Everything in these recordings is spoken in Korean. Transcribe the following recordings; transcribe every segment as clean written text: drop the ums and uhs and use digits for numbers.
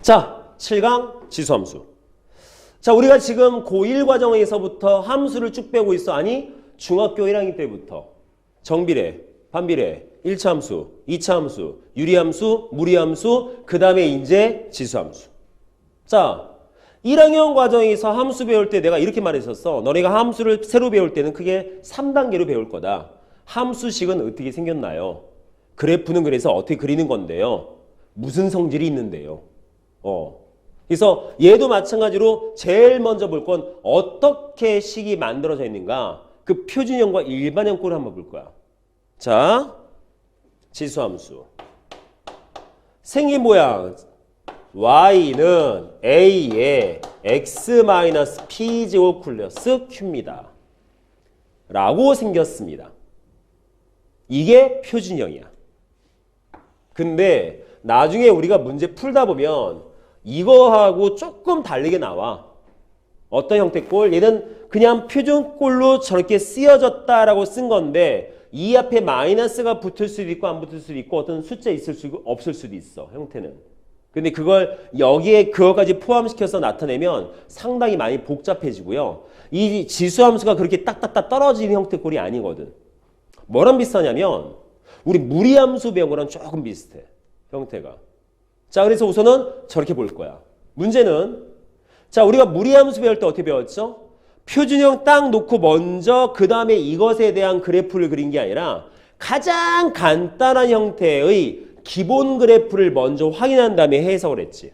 자, 7강 지수함수. 자, 우리가 지금 고1 과정에서부터 함수를 쭉 빼고 있어. 아니, 중학교 1학년 때부터 정비례, 반비례, 1차 함수, 2차 함수, 유리함수, 무리함수, 그 다음에 이제 지수함수. 자, 1학년 과정에서 함수 배울 때 내가 이렇게 말했었어. 너네가 함수를 새로 배울 때는 크게 3단계로 배울 거다. 함수식은 어떻게 생겼나요? 그래프는 그래서 어떻게 그리는 건데요. 무슨 성질이 있는데요. 그래서 얘도 마찬가지로 제일 먼저 볼 건 어떻게 식이 만들어져 있는가. 그 표준형과 일반형 꼴을 한번 볼 거야. 자, 지수함수. 생긴 모양. y는 a의 x-p제곱 플러스 q입니다. 라고 생겼습니다. 이게 표준형이야. 근데 나중에 우리가 문제 풀다 보면 이거하고 조금 다르게 나와. 어떤 형태꼴? 얘는 그냥 표준꼴로 저렇게 쓰여졌다라고 쓴 건데 이 앞에 마이너스가 붙을 수도 있고 안 붙을 수도 있고 어떤 숫자 있을 수도 없을 수도 있어. 형태는. 근데 그걸 여기에 그거까지 포함시켜서 나타내면 상당히 많이 복잡해지고요. 이 지수함수가 그렇게 딱딱딱 떨어지는 형태꼴이 아니거든. 뭐랑 비슷하냐면 우리 무리함수 배운 거랑 조금 비슷해. 형태가. 자, 그래서 우선은 저렇게 볼 거야. 문제는 자, 우리가 무리함수 배울 때 어떻게 배웠죠? 표준형 딱 놓고 먼저 그 다음에 이것에 대한 그래프를 그린 게 아니라 가장 간단한 형태의 기본 그래프를 먼저 확인한 다음에 해석을 했지.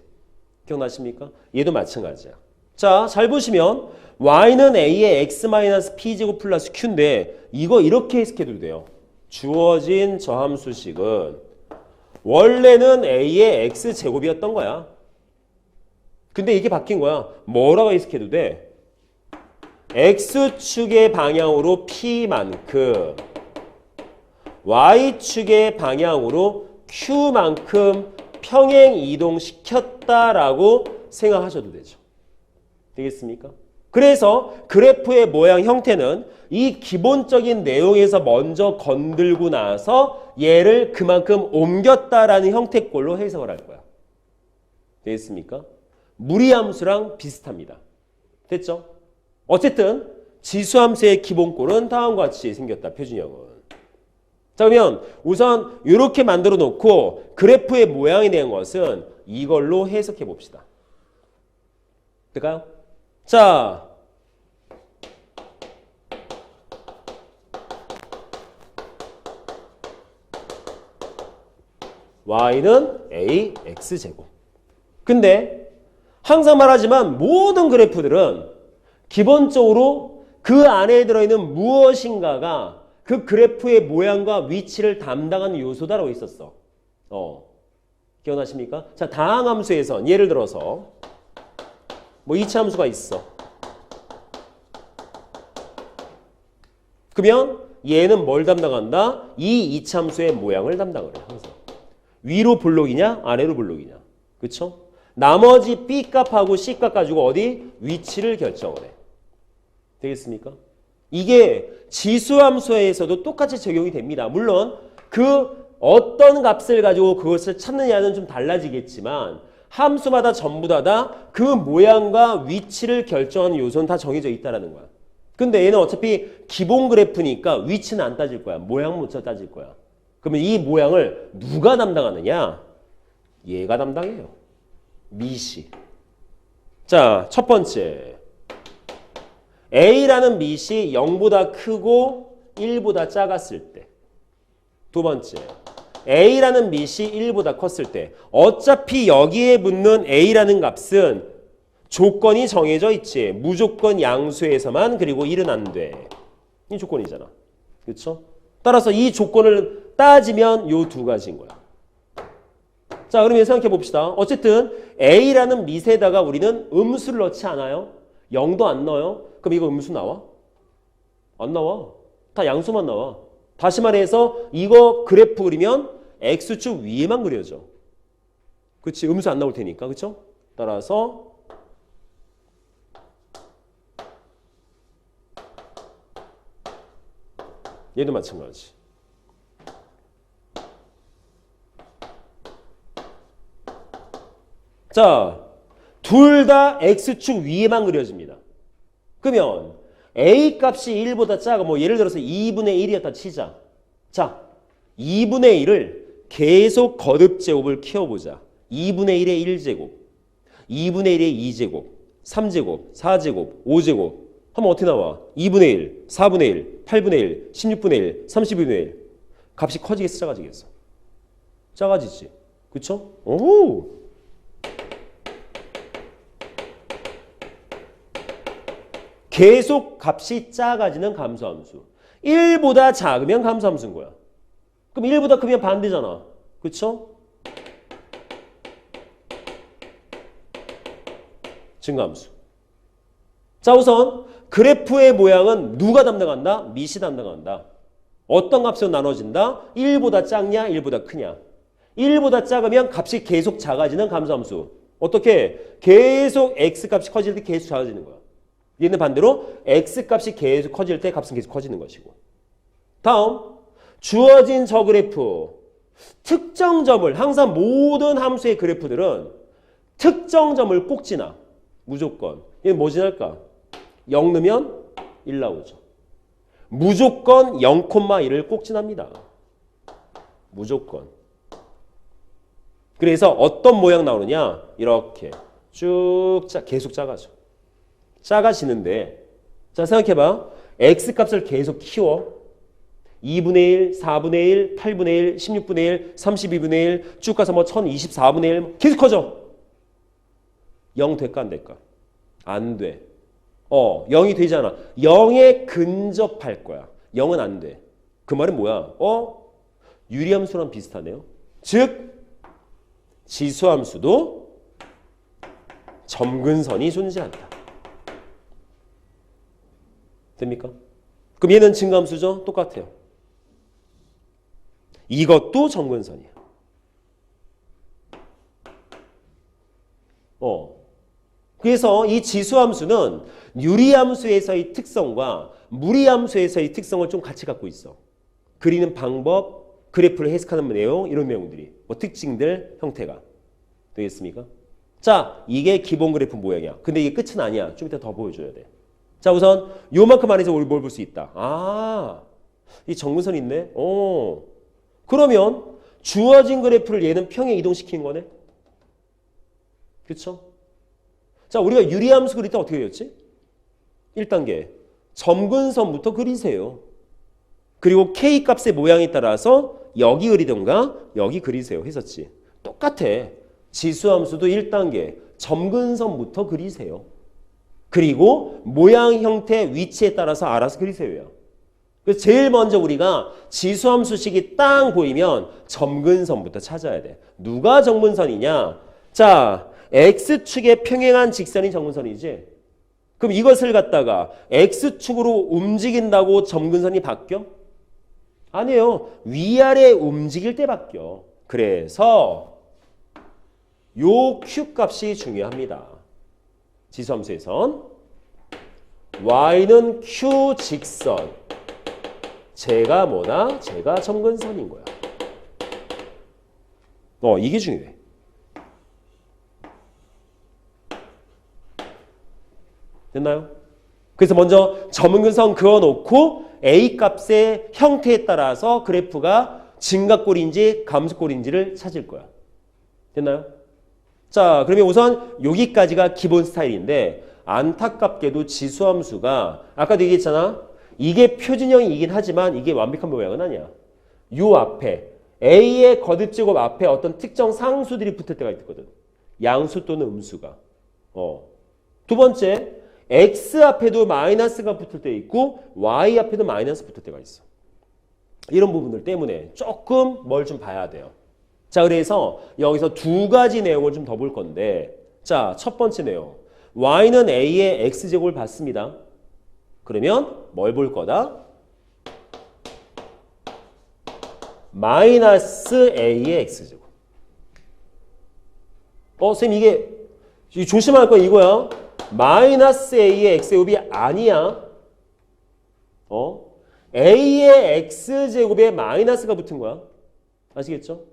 기억나십니까? 얘도 마찬가지야. 자, 잘 보시면 y는 a의 x-p제곱 플러스 q인데 이거 이렇게 해석해도 돼요. 주어진 저 함수식은 원래는 a의 x제곱이었던 거야. 근데 이게 바뀐 거야. 뭐라고 해석해도 돼? x축의 방향으로 p만큼 y축의 방향으로 q만큼 평행 이동시켰다라고 생각하셔도 되죠. 되겠습니까? 그래서 그래프의 모양 형태는 이 기본적인 내용에서 먼저 건들고 나서 얘를 그만큼 옮겼다라는 형태꼴로 해석을 할 거야. 되겠습니까? 무리함수랑 비슷합니다. 됐죠? 어쨌든 지수함수의 기본꼴은 다음과 같이 생겼다. 표준형은. 자, 그러면 우선 이렇게 만들어 놓고 그래프의 모양에 대한 것은 이걸로 해석해 봅시다. 될까요? 자, y는 a x제곱. 근데 항상 말하지만 모든 그래프들은 기본적으로 그 안에 들어있는 무엇인가가 그 그래프의 모양과 위치를 담당하는 요소다라고 있었어. 기억나십니까? 자, 다항함수에선 예를 들어서 뭐 2차 함수가 있어. 그러면 얘는 뭘 담당한다? 이 2차 함수의 모양을 담당을 해. 항상. 위로 볼록이냐? 아래로 볼록이냐? 그쵸? 나머지 B값하고 C값 가지고 어디? 위치를 결정을 해. 되겠습니까? 이게 지수함수에서도 똑같이 적용이 됩니다. 물론 그 어떤 값을 가지고 그것을 찾느냐는 좀 달라지겠지만 함수마다 전부 다 그 모양과 위치를 결정하는 요소는 다 정해져 있다는 거야. 근데 얘는 어차피 기본 그래프니까 위치는 안 따질 거야. 모양만 따질 거야. 그러면 이 모양을 누가 담당하느냐? 얘가 담당해요. 미시. 자, 첫 번째. A라는 밑이 0보다 크고 1보다 작았을 때. 두 번째. A라는 밑이 1보다 컸을 때. 어차피 여기에 붙는 A라는 값은 조건이 정해져 있지. 무조건 양수에서만 그리고 1은 안 돼. 이 조건이잖아. 그렇죠? 따라서 이 조건을 따지면 요 두 가지인 거야. 자, 그러면 생각해 봅시다. 어쨌든 A라는 밑에다가 우리는 음수를 넣지 않아요? 0도 안 넣어요? 그럼 이거 음수 나와? 안 나와. 다 양수만 나와. 다시 말해서 이거 그래프 그리면 X축 위에만 그려져. 그렇지? 음수 안 나올 테니까. 그렇죠? 따라서 얘도 마찬가지. 자, 둘 다 x축 위에만 그려집니다. 그러면 a 값이 1보다 작아. 뭐 예를 들어서 2분의 1이었다 치자. 자, 2분의 1을 계속 거듭제곱을 키워보자. 2분의 1의 1제곱, 2분의 1의 2제곱, 3제곱, 4제곱, 5제곱 하면 어떻게 나와? 2분의 1, 4분의 1, 8분의 1, 16분의 1, 32분의 1 값이 커지겠어 작아지겠어? 작아지지. 그쵸? 오! 계속 값이 작아지는 감소함수. 1보다 작으면 감소함수인 거야. 그럼 1보다 크면 반대잖아. 그쵸? 증가함수. 자, 우선 그래프의 모양은 누가 담당한다? 밑이 담당한다. 어떤 값으로 나눠진다? 1보다 작냐? 1보다 크냐? 1보다 작으면 값이 계속 작아지는 감소함수. 어떻게? 계속 x값이 커질 때 계속 작아지는 거야. 얘는 반대로 x값이 계속 커질 때 값은 계속 커지는 것이고. 다음, 주어진 저 그래프. 특정 점을, 항상 모든 함수의 그래프들은 특정 점을 꼭 지나. 무조건. 얘는 뭐 지날까? 0 넣으면 1 나오죠. 무조건 0,1을 꼭 지납니다. 무조건. 그래서 어떤 모양 나오느냐? 이렇게 쭉 계속 작아져. 작아지는데, 자, 생각해봐. x값을 계속 키워. 2분의 1, 4분의 1, 8분의 1, 16분의 1, 32분의 1, 쭉 가서 뭐 1024분의 1 계속 커져. 0 될까 안 될까? 안 돼. 0이 되잖아. 0에 근접할 거야. 0은 안 돼. 그 말은 뭐야? 유리함수랑 비슷하네요. 즉, 지수함수도 점근선이 존재한다. 됩니까? 그럼 얘는 증가함수죠? 똑같아요. 이것도 점근선이야. 그래서 이 지수함수는 유리함수에서의 특성과 무리함수에서의 특성을 좀 같이 갖고 있어. 그리는 방법, 그래프를 해석하는 내용, 이런 내용들이. 뭐 특징들, 형태가. 되겠습니까? 자, 이게 기본 그래프 모양이야. 근데 이게 끝은 아니야. 좀 이따 더 보여줘야 돼. 자, 우선 요만큼 안에서 우리 뭘 볼 수 있다. 아, 이 점근선이 있네. 그러면 주어진 그래프를 얘는 평에 이동시킨 거네. 그렇죠? 자, 우리가 유리함수 그릴 때 어떻게 그렸지? 1단계. 점근선부터 그리세요. 그리고 K값의 모양에 따라서 여기 그리던가 여기 그리세요. 했었지. 똑같아. 지수함수도 1단계. 점근선부터 그리세요. 그리고 모양, 형태, 위치에 따라서 알아서 그리세요. 그래서 제일 먼저 우리가 지수함수식이 딱 보이면 점근선부터 찾아야 돼. 누가 점근선이냐? 자, X축에 평행한 직선이 점근선이지. 그럼 이것을 갖다가 X축으로 움직인다고 점근선이 바뀌어? 아니에요. 위아래 움직일 때 바뀌어. 그래서 요 Q값이 중요합니다. 지수함수에선 Y는 Q 직선. 제가 뭐다? 제가 점근선인 거야. 이게 중요해. 됐나요? 그래서 먼저 점근선 그어놓고 A값의 형태에 따라서 그래프가 증가꼴인지 감소꼴인지를 찾을 거야. 됐나요? 자, 그러면 우선 여기까지가 기본 스타일인데 안타깝게도 지수함수가 아까도 얘기했잖아. 이게 표준형이긴 하지만 이게 완벽한 모양은 아니야. 요 앞에 A의 거듭제곱 앞에 어떤 특정 상수들이 붙을 때가 있거든. 양수 또는 음수가. 두 번째, X 앞에도 마이너스가 붙을 때 있고 Y 앞에도 마이너스 붙을 때가 있어. 이런 부분들 때문에 조금 뭘 좀 봐야 돼요. 자, 그래서 여기서 두 가지 내용을 좀 더 볼 건데, 자, 첫 번째 내용. Y는 A의 X제곱을 받습니다. 그러면 뭘 볼 거다? 마이너스 A의 X제곱. 선생님 이게 조심할 건 이거야. 마이너스 A의 X제곱이 아니야. A의 X제곱에 마이너스가 붙은 거야. 아시겠죠?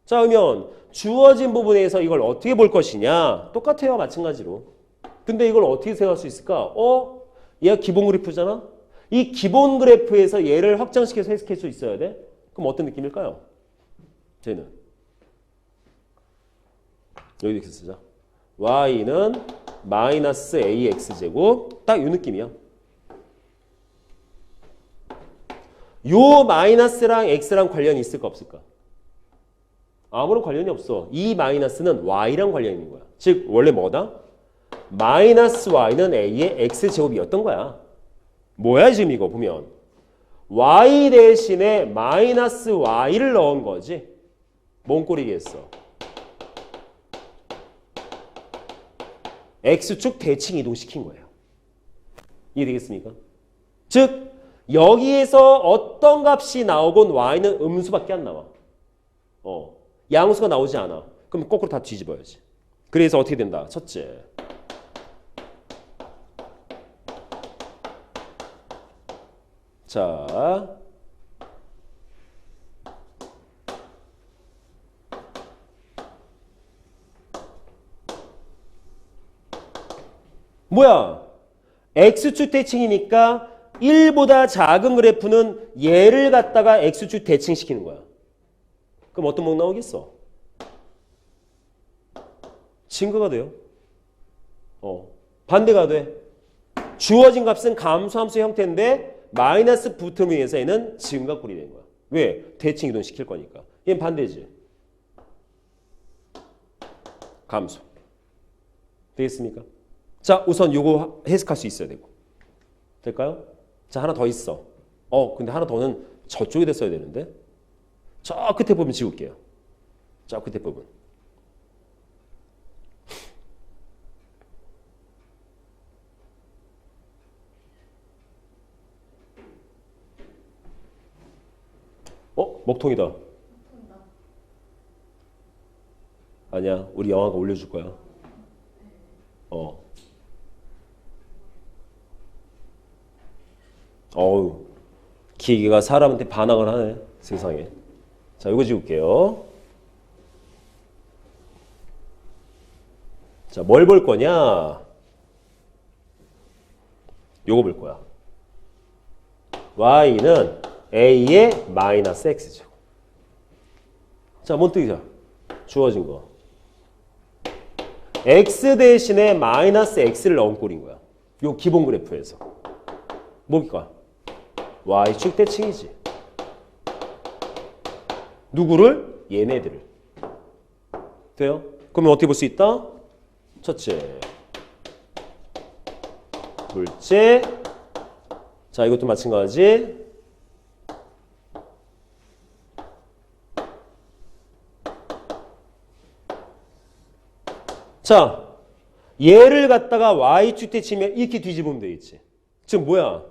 자, 그러면 주어진 부분에서 이걸 어떻게 볼 것이냐? 똑같아요. 마찬가지로. 근데 이걸 어떻게 생각할 수 있을까? 얘가 기본 그래프잖아? 이 기본 그래프에서 얘를 확장시켜서 해석할 수 있어야 돼? 그럼 어떤 느낌일까요? 쟤는. 여기 이렇게 쓰자. y는 마이너스 ax제곱. 딱 이 느낌이야. 요 마이너스랑 x랑 관련이 있을까 없을까? 아무런 관련이 없어. 이 마이너스는 y랑 관련이 있는 거야. 즉 원래 뭐다? 마이너스 y는 a의 x제곱이었던 거야. 뭐야 지금 이거 보면. y 대신에 마이너스 y를 넣은 거지. 뭔 꼴이겠어. x축 대칭 이동시킨 거예요. 이해되겠습니까? 즉 여기에서 어떤 값이 나오건 y는 음수밖에 안 나와. 양수가 나오지 않아. 그럼 거꾸로 다 뒤집어야지. 그래서 어떻게 된다? 첫째. 자. 뭐야? x축 대칭이니까 1보다 작은 그래프는 얘를 갖다가 x축 대칭시키는 거야. 그럼 어떤 목 나오겠어? 증가가 돼요. 반대가 돼. 주어진 값은 감소함수 형태인데 마이너스 붙음에 의해서 얘는 증가꼴이 되는 거야. 왜? 대칭 이동시킬 거니까. 얘는 반대지. 감소. 되겠습니까? 자, 우선 요거 해석할 수 있어야 되고. 될까요? 자, 하나 더 있어. 근데 하나 더는 저쪽에 써야 되는데. 저 끝에 부분 지울게요. 저 끝에 부분. 먹통이다. 아니야, 우리 영화가 올려줄 거야. 기계가 사람한테 반항을 하네. 세상에. 자, 이거 지울게요. 자, 뭘 볼 거냐? 요거 볼 거야. y는 a의 마이너스 x죠. 자, 뭔 뜻이야? 주어진 거. x 대신에 마이너스 x를 넣은 꼴인 거야. 요 기본 그래프에서. 뭡니까? y축 대칭이지. 누구를? 얘네들을. 돼요? 그러면 어떻게 볼 수 있다? 첫째. 둘째. 자, 이것도 마찬가지. 자, 얘를 갖다가 y축 대칭이면 이렇게 뒤집으면 되겠지. 즉 뭐야?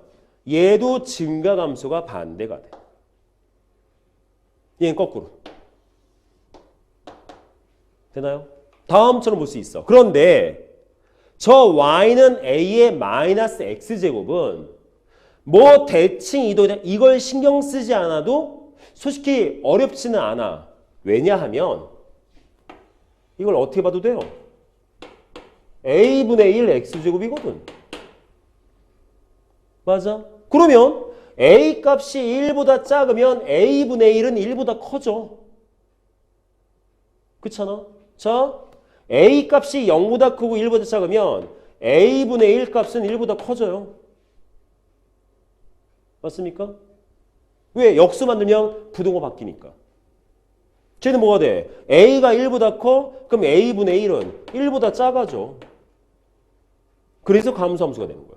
얘도 증가 감소가 반대가 돼. 얘는 거꾸로. 되나요? 다음처럼 볼 수 있어. 그런데 저 y는 a의 마이너스 x제곱은 뭐 대칭 이동 이걸 신경 쓰지 않아도 솔직히 어렵지는 않아. 왜냐하면 이걸 어떻게 봐도 돼요? a분의 1 x제곱이거든. 맞아? 그러면 a 값이 1보다 작으면 a분의 1은 1보다 커져. 그렇잖아? 자, a 값이 0보다 크고 1보다 작으면 a분의 1 값은 1보다 커져요. 맞습니까? 왜? 역수 만들면 부등호 바뀌니까. 쟤는 뭐가 돼? a가 1보다 커? 그럼 a분의 1은 1보다 작아져. 그래서 감소함수가 되는 거야.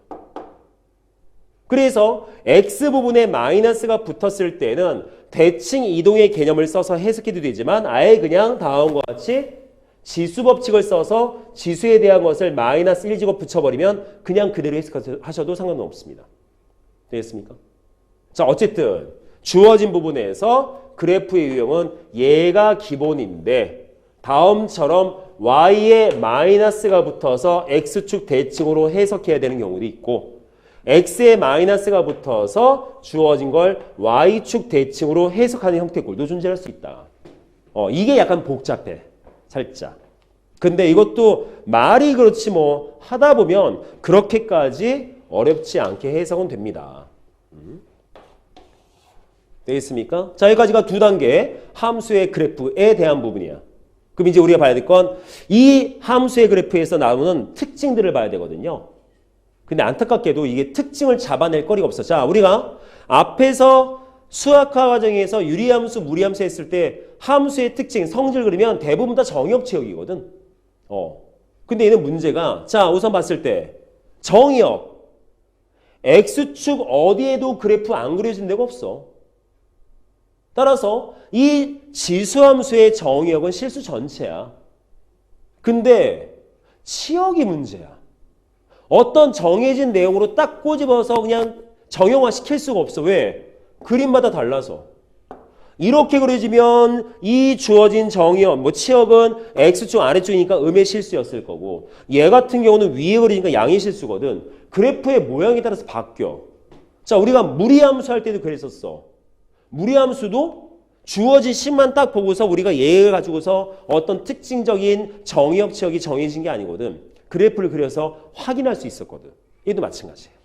그래서 x 부분에 마이너스가 붙었을 때는 대칭 이동의 개념을 써서 해석해도 되지만 아예 그냥 다음과 같이 지수 법칙을 써서 지수에 대한 것을 마이너스 1제곱 붙여버리면 그냥 그대로 해석하셔도 상관은 없습니다. 되겠습니까? 자, 어쨌든 주어진 부분에서 그래프의 유형은 얘가 기본인데 다음처럼 y에 마이너스가 붙어서 x축 대칭으로 해석해야 되는 경우도 있고 x에 마이너스가 붙어서 주어진 걸 y축 대칭으로 해석하는 형태꼴도 존재할 수 있다. 이게 약간 복잡해. 살짝. 근데 이것도 말이 그렇지 뭐 하다 보면 그렇게까지 어렵지 않게 해석은 됩니다. 되겠습니까? 자, 여기까지가 두 단계 함수의 그래프에 대한 부분이야. 그럼 이제 우리가 봐야 될 건 이 함수의 그래프에서 나오는 특징들을 봐야 되거든요. 근데 안타깝게도 이게 특징을 잡아낼 거리가 없어. 자, 우리가 앞에서 수학화 과정에서 유리함수, 무리함수 했을 때 함수의 특징, 성질 그리면 대부분 다 정의역 체역이거든. 근데 얘는 문제가 자, 우선 봤을 때 정의역 X축 어디에도 그래프 안 그려진 데가 없어. 따라서 이 지수함수의 정의역은 실수 전체야. 근데 치역이 문제야. 어떤 정해진 내용으로 딱 꼬집어서 그냥 정형화 시킬 수가 없어. 왜? 그림마다 달라서. 이렇게 그려지면 이 주어진 정의역, 뭐 치역은 X축 아래쪽이니까 음의 실수였을 거고 얘 같은 경우는 위에 그리니까 양의 실수거든. 그래프의 모양에 따라서 바뀌어. 자, 우리가 무리함수 할 때도 그랬었어. 무리함수도 주어진 식만 딱 보고서 우리가 얘를 가지고서 어떤 특징적인 정의역 치역이 정해진 게 아니거든. 그래프를 그려서 확인할 수 있었거든. 얘도 마찬가지예요.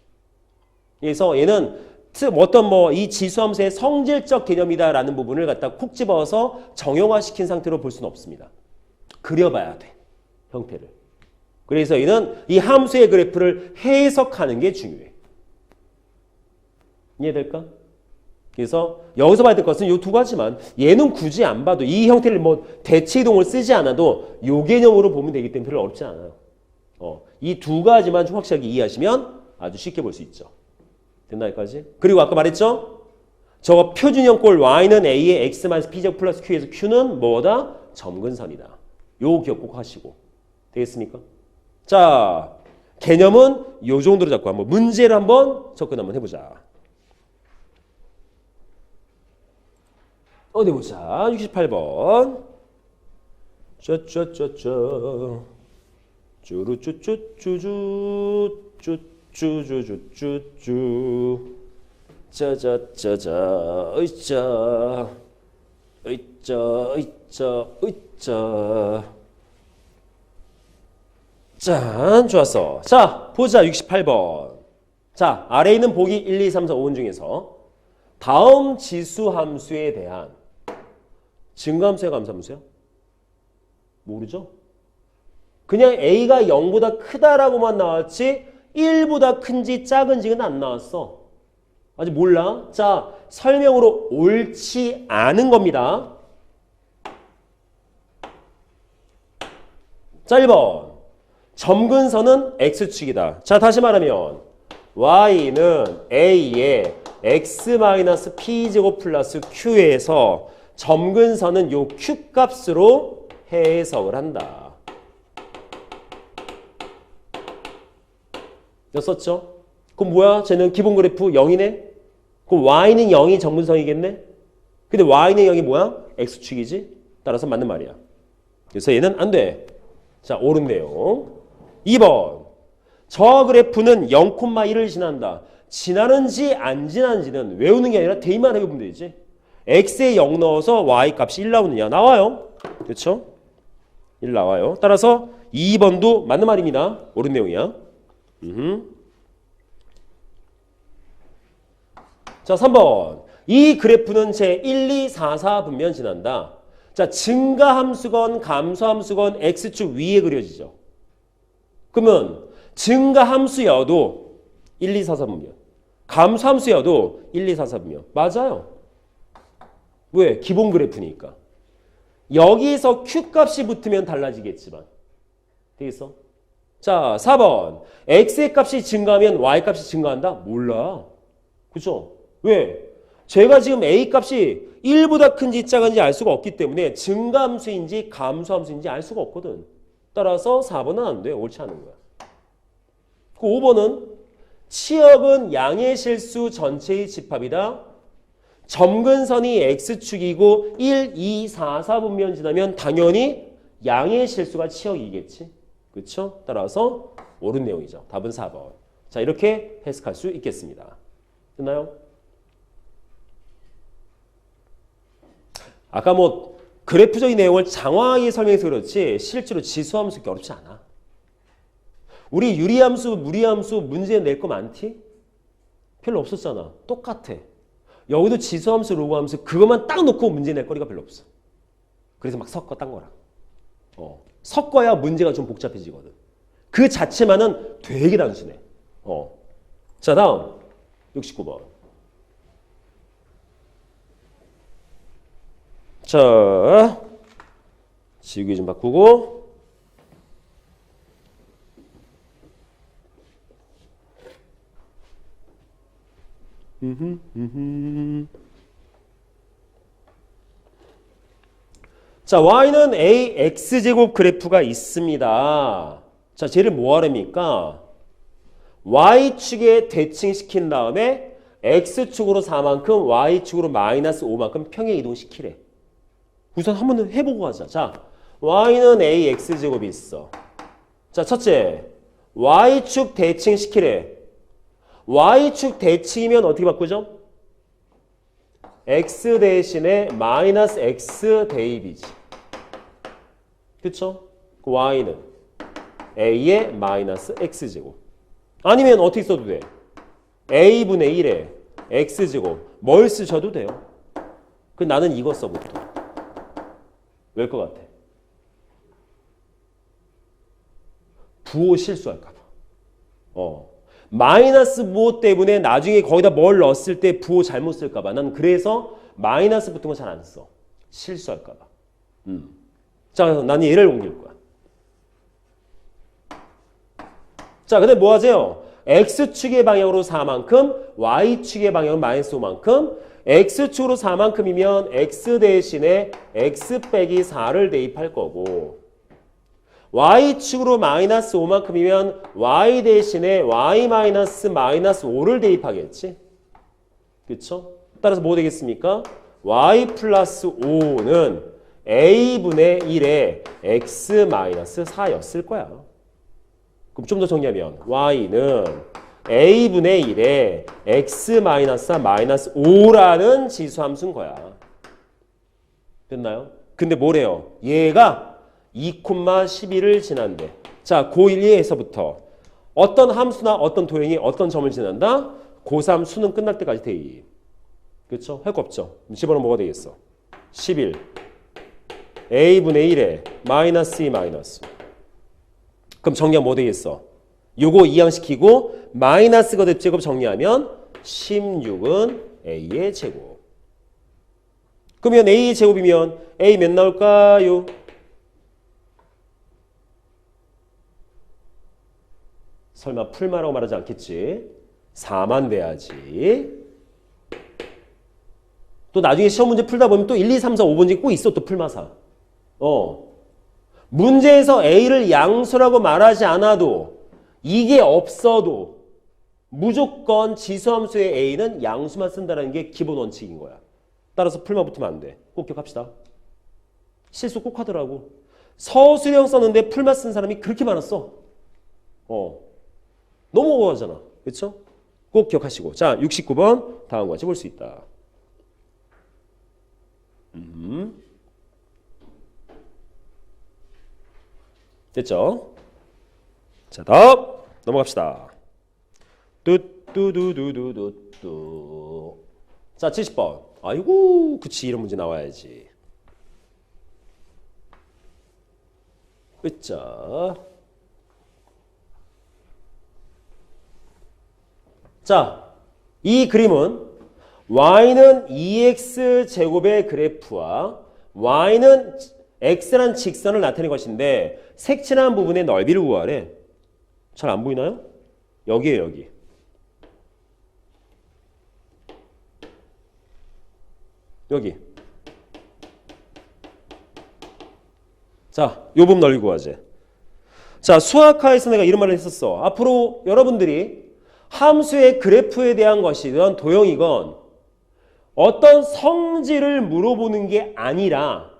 그래서 얘는 어떤 이 지수함수의 성질적 개념이다라는 부분을 갖다 콕 집어서 정형화시킨 상태로 볼 수는 없습니다. 그려봐야 돼. 형태를. 그래서 얘는 이 함수의 그래프를 해석하는 게 중요해. 이해될까? 그래서 여기서 봐야 될 것은 이 두 가지만 얘는 굳이 안 봐도 이 형태를 대체이동을 쓰지 않아도 요 개념으로 보면 되기 때문에 별로 어렵지 않아요. 이 두 가지만 좀 확실하게 이해하시면 아주 쉽게 볼 수 있죠. 됐나 여기까지? 그리고 아까 말했죠? 저거 표준형 꼴 y는 a의 x-p제곱 플러스 q에서 q는 뭐다? 점근선이다. 요 기억 꼭 하시고. 되겠습니까? 자, 개념은 요 정도로 잡고 한번 문제를 한번 접근 한번 해보자. 어디 보자. 68번. 쩌쩌쩌쩌. 쭈루쭈쭈쭈쭈. 쭈쭈쭈쭈쭈. 짜자짜자. 으이짜. 으이짜. 으이짜. 으이짜. 짠. 좋았어. 자, 보자. 68번. 자, 아래에 있는 보기 1, 2, 3, 4, 5번 중에서 다음 지수 함수에 대한 증가함수야, 감소함수야? 모르죠? 그냥 A가 0보다 크다라고만 나왔지 1보다 큰지 작은지는 안 나왔어. 아직 몰라. 자, 설명으로 옳지 않은 겁니다. 자, 1번. 점근선은 X축이다. 자, 다시 말하면 Y는 A의 X-P제곱 플러스 Q에서 점근선은 요 Q 값으로 해석을 한다. 썼죠? 그럼 뭐야? 쟤는 기본 그래프 0이네? 그럼 Y는 0이 점근선이겠네? 근데 Y는 0이 뭐야? X축이지? 따라서 맞는 말이야. 그래서 얘는 안 돼. 자, 옳은 내용. 2번. 저 그래프는 0,1을 지난다. 지나는지 안 지나는지는 외우는 게 아니라 대입만 해보면 되지. x에 0 넣어서 y 값이 1 나오느냐? 나와요. 그렇죠? 1 나와요. 따라서 2번도 맞는 말입니다. 옳은 내용이야. 자, 3번. 이 그래프는 제 1, 2, 4, 4 분면 지난다. 자, 증가함수건 감소함수건 x축 위에 그려지죠. 그러면 증가함수여도 1, 2, 4, 4 분면, 감소함수여도 1, 2, 4, 4 분면. 맞아요. 왜? 기본 그래프니까. 여기서 Q값이 붙으면 달라지겠지만. 되겠어? 자, 4번. X의 값이 증가하면 Y 값이 증가한다? 몰라. 그죠? 왜? 제가 지금 A 값이 1보다 큰지 작은지 알 수가 없기 때문에 증가함수인지 감소함수인지 알 수가 없거든. 따라서 4번은 안 돼. 옳지 않은 거야. 그 5번은 치역은 양의 실수 전체의 집합이다. 점근선이 X축이고 1, 2, 4, 4분면 지나면 당연히 양의 실수가 치역이겠지. 그렇죠? 따라서 옳은 내용이죠. 답은 4번. 자, 이렇게 해석할 수 있겠습니다. 됐나요? 아까 그래프적인 내용을 장황하게 설명해서 그렇지 실제로 지수함수 어렵지 않아. 우리 유리함수, 무리함수 문제 낼 거 많지? 별로 없었잖아. 똑같아. 여기도 지수함수, 로그함수 그것만 딱 놓고 문제 낼 거리가 별로 없어. 그래서 막 섞어 딴 거라. 섞어야 문제가 좀 복잡해지거든. 그 자체만은 되게 단순해. 자, 다음 69번. 자, 지우개 좀 바꾸고. 자, y는 ax제곱 그래프가 있습니다. 자, 쟤를 뭐 하랍니까? y축에 대칭시킨 다음에 x축으로 4만큼 y축으로 마이너스 5만큼 평행 이동시키래. 우선 한번 해보고 가자. 자, y는 ax제곱이 있어. 자, 첫째, y축 대칭시키래. y축 대칭이면 어떻게 바꾸죠? x 대신에 마이너스 x 대입이지. 그쵸? y는 a의 마이너스 x제곱. 아니면 어떻게 써도 돼? a분의 1에 x제곱. 뭘 쓰셔도 돼요. 그 나는 이거 써 보통. 왜 것 같아? 부호 실수할까 봐. 마이너스 부호 때문에 나중에 거기다 뭘 넣었을 때 부호 잘못 쓸까 봐. 난 그래서 마이너스 붙은 거 잘 안 써. 실수할까 봐. 자, 그래서 나는 얘를 옮길 거야. 자, 근데 뭐 하세요? x축의 방향으로 4만큼, y축의 방향으로 마이너스 5만큼, x축으로 4만큼이면 x 대신에 x 빼기 4를 대입할 거고, y축으로 마이너스 5만큼이면 y 대신에 y 마이너스 5를 대입하겠지. 그쵸? 따라서 뭐 되겠습니까? y 플러스 5는 a분의 1에 x 마이너스 4였을 거야. 그럼 좀 더 정리하면 y는 a분의 1에 x 마이너스 4 마이너스 5라는 지수함수인 거야. 됐나요? 근데 뭐래요? 얘가 2,11을 지난대. 자, 고1에서부터 어떤 함수나 어떤 도형이 어떤 점을 지난다? 고3 수능 끝날 때까지 대입. 그렇죠? 할 거 없죠? 집어넣으면 뭐가 되겠어? 11 a분의 1에 마이너스 2 마이너스. 그럼 정리하면 뭐 되겠어? 요거 이항시키고 마이너스 거듭 제곱 정리하면 16은 a의 제곱. 그러면 a의 제곱이면 a 몇 나올까요? 설마 풀마라고 말하지 않겠지? 4만 돼야지. 또 나중에 시험 문제 풀다 보면 또 1, 2, 3, 4, 5번째 꼭 있어. 또 풀마사. 문제에서 A를 양수라고 말하지 않아도 이게 없어도 무조건 지수함수의 A는 양수만 쓴다는 게 기본 원칙인 거야. 따라서 풀마 붙으면 안 돼. 꼭 기억합시다. 실수 꼭 하더라고. 서술형 썼는데 풀마 쓴 사람이 그렇게 많았어. 너무 억울하잖아. 그렇죠? 꼭 기억하시고. 자, 69번 다음과 같이 볼 수 있다. 됐죠? 자, 다음 넘어갑시다. 뚜뚜두두두두뚜. 자, 70번. 아이고, 그치, 이런 문제 나와야지. 으짜. 자, 이 그림은 y는 2x제곱의 그래프와 y는 x라는 직선을 나타낸 것인데 색칠한 부분의 넓이를 구하래. 잘 안 보이나요? 여기에요, 여기. 여기. 자, 요 부분 넓이 구하지. 자, 수학화에서 내가 이런 말을 했었어. 앞으로 여러분들이 함수의 그래프에 대한 것이든 도형이건 어떤 성질을 물어보는 게 아니라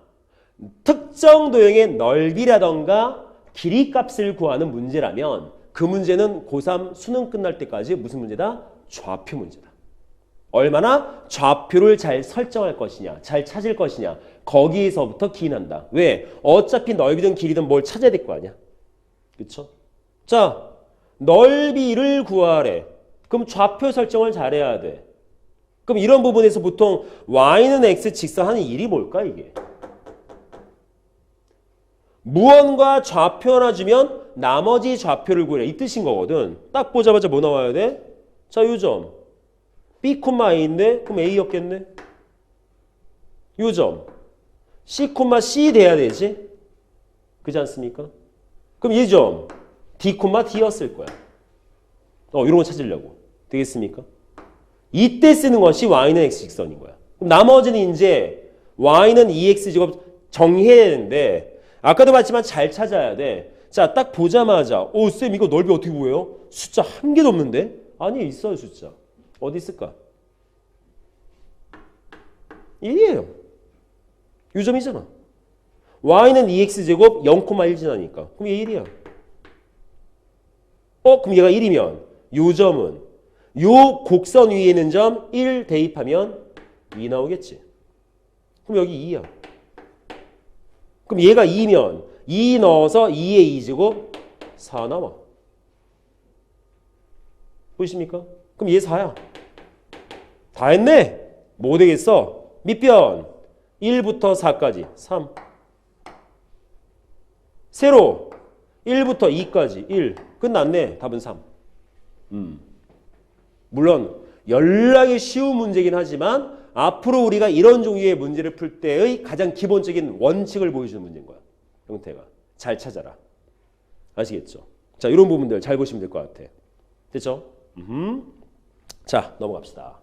특정 도형의 넓이라던가 길이 값을 구하는 문제라면 그 문제는 고3 수능 끝날 때까지 무슨 문제다? 좌표 문제다. 얼마나 좌표를 잘 설정할 것이냐, 잘 찾을 것이냐. 거기에서부터 기인한다. 왜? 어차피 넓이든 길이든 뭘 찾아야 될 거 아니야. 그쵸? 자, 넓이를 구하래. 그럼 좌표 설정을 잘해야 돼. 그럼 이런 부분에서 보통 y는 x 직선하는 일이 뭘까 이게? 무언가 좌표 하나 주면 나머지 좌표를 구해라. 이 뜻인 거거든. 딱 보자마자 뭐 나와야 돼? 자, 요점. B, A인데 그럼 A였겠네. 요점. C, C 돼야 되지. 그렇지 않습니까? 그럼 이 점. D, D였을 거야. 이런 거 찾으려고. 되겠습니까? 이때 쓰는 것이 y는 x 직선인 거야. 그럼 나머지는 이제 y는 2x제곱 정리해야 되는데 아까도 봤지만 잘 찾아야 돼. 자, 딱 보자마자 쌤 이거 넓이 어떻게 구해요? 숫자 한 개도 없는데? 아니, 있어요 숫자. 어디 있을까? 1이에요. 요점이잖아. y는 2x제곱 0,1 지나니까. 그럼 얘 1이야. 그럼 얘가 1이면 요점은 요 곡선 위에 있는 점 1 대입하면 2 나오겠지. 그럼 여기 2야. 그럼 얘가 2면 2 넣어서 2의 2제곱 4 나와. 보이십니까? 그럼 얘 4야. 다 했네. 뭐 되겠어? 밑변 1부터 4까지 3. 세로 1부터 2까지 1. 끝났네. 답은 3. 물론 연락이 쉬운 문제긴 하지만 앞으로 우리가 이런 종류의 문제를 풀 때의 가장 기본적인 원칙을 보여주는 문제인 거야. 형태가. 잘 찾아라. 아시겠죠? 자, 이런 부분들 잘 보시면 될 것 같아. 됐죠? 자, 넘어갑시다.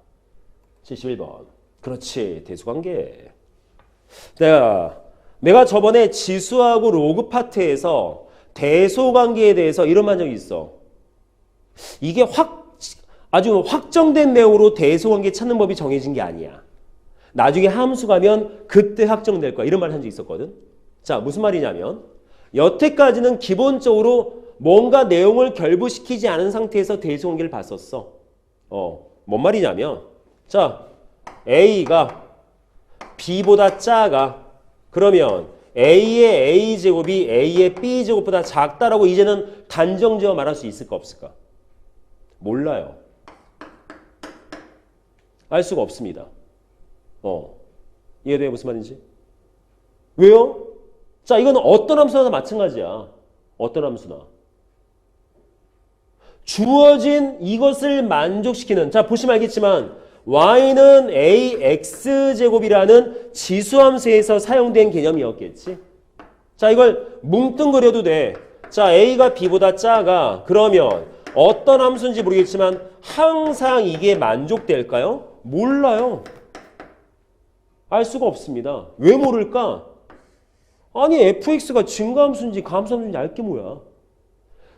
71번. 그렇지. 대수관계. 내가 저번에 지수하고 로그 파트에서 대소관계에 대해서 이런 말 적이 있어. 이게 아주 확정된 내용으로 대소관계 찾는 법이 정해진 게 아니야. 나중에 함수 가면 그때 확정될 거야. 이런 말 한 적 있었거든. 자, 무슨 말이냐면 여태까지는 기본적으로 뭔가 내용을 결부시키지 않은 상태에서 대소관계를 봤었어. 뭔 말이냐면 자, A가 B보다 작아. 그러면 A의 A제곱이 A의 B제곱보다 작다라고 이제는 단정지어 말할 수 있을까 없을까? 몰라요. 알 수가 없습니다. 이해돼요? 무슨 말인지? 왜요? 자, 이건 어떤 함수나 마찬가지야. 어떤 함수나. 주어진 이것을 만족시키는, 자, 보시면 알겠지만 y는 ax제곱이라는 지수함수에서 사용된 개념이었겠지. 자, 이걸 뭉뚱그려도 돼. 자, a가 b보다 작아. 그러면 어떤 함수인지 모르겠지만 항상 이게 만족될까요? 몰라요. 알 수가 없습니다. 왜 모를까? 아니, fx가 증가함수인지 감소함수인지 알 게 뭐야.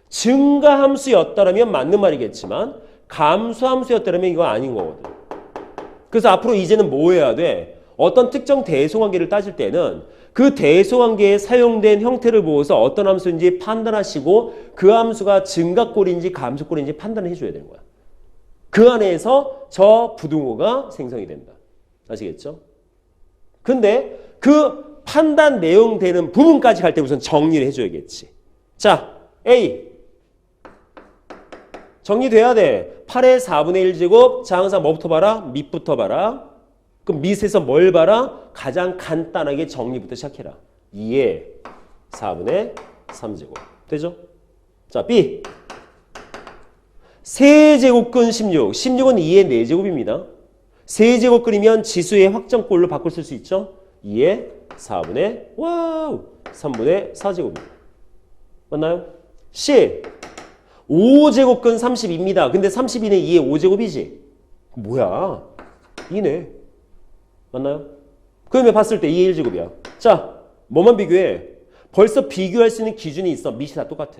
증가함수였다면 맞는 말이겠지만 감소함수였다면 이거 아닌 거거든. 그래서 앞으로 이제는 뭐 해야 돼? 어떤 특정 대소관계를 따질 때는 그 대소관계에 사용된 형태를 보고서 어떤 함수인지 판단하시고 그 함수가 증가꼴인지 감소꼴인지 판단을 해줘야 되는 거야. 그 안에서 저 부등호가 생성이 된다. 아시겠죠? 근데 그 판단 내용 되는 부분까지 갈 때 우선 정리를 해줘야겠지. 자, A. 정리돼야 돼. 8의 4분의 1제곱. 자, 항상 뭐부터 봐라? 밑부터 봐라. 그럼 밑에서 뭘 봐라? 가장 간단하게 정리부터 시작해라. 2의 4분의 3제곱. 되죠? 자, B. 세제곱근 16. 16은 2의 4제곱입니다. 세제곱 끓이면 지수의 확정꼴로 바꿀 수 있죠? 2의 4분의 3분의 4제곱입니다. 맞나요? C. 5제곱근 32입니다. 근데 32는 2의 5제곱이지. 뭐야? 2네. 맞나요? 그러면 봤을 때 2의 1제곱이야. 자, 뭐만 비교해? 벌써 비교할 수 있는 기준이 있어. 밑이 다 똑같아.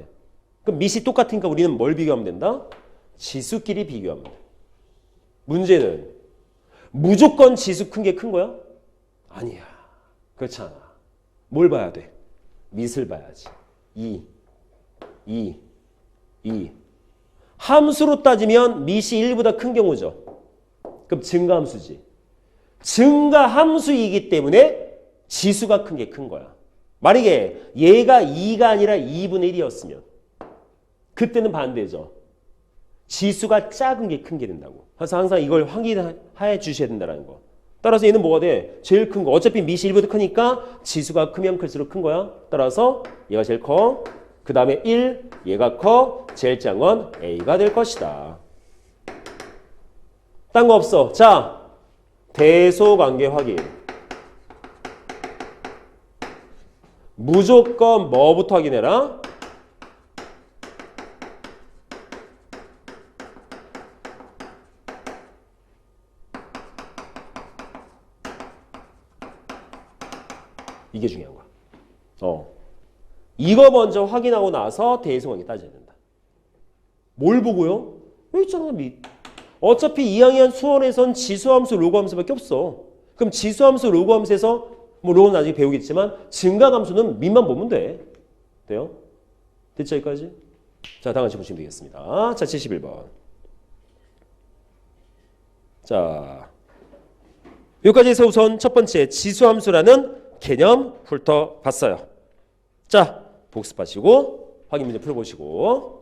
그럼 밑이 똑같으니까 우리는 뭘 비교하면 된다? 지수끼리 비교하면 돼. 문제는 무조건 지수 큰 게 큰 거야? 아니야. 그렇지 않아. 뭘 봐야 돼? 밑을 봐야지. 2. 함수로 따지면 밑이 1보다 큰 경우죠. 그럼 증가함수지. 증가함수이기 때문에 지수가 큰 게 큰 거야. 만약에 얘가 2가 아니라 2분의 1이었으면 그때는 반대죠. 지수가 작은 게 큰 게 된다고. 그래서 항상 이걸 확인해 주셔야 된다는 거. 따라서 얘는 뭐가 돼? 제일 큰 거. 어차피 미시 1보다 크니까 지수가 크면 클수록 큰 거야. 따라서 얘가 제일 커. 그 다음에 1, 얘가 커. 제일 작은 건 A가 될 것이다. 딴 거 없어. 자, 대소관계 확인. 무조건 뭐부터 확인해라? 이게 중요한 거야. 이거 먼저 확인하고 나서 대소관계 따져야 된다. 뭘 보고요? 여기 있잖아. 어차피 2학년 수원에선 지수함수, 로그함수밖에 없어. 그럼 지수함수, 로그함수에서 뭐 로그는 나중에 배우겠지만 증가함수는 밑만 보면 돼. 돼요? 됐죠 여기까지? 자, 다음 같이 보시면 되겠습니다. 자, 71번. 자, 여기까지 해서 우선 첫 번째 지수함수라는 개념 훑어봤어요. 자, 복습하시고 확인 문제 풀어보시고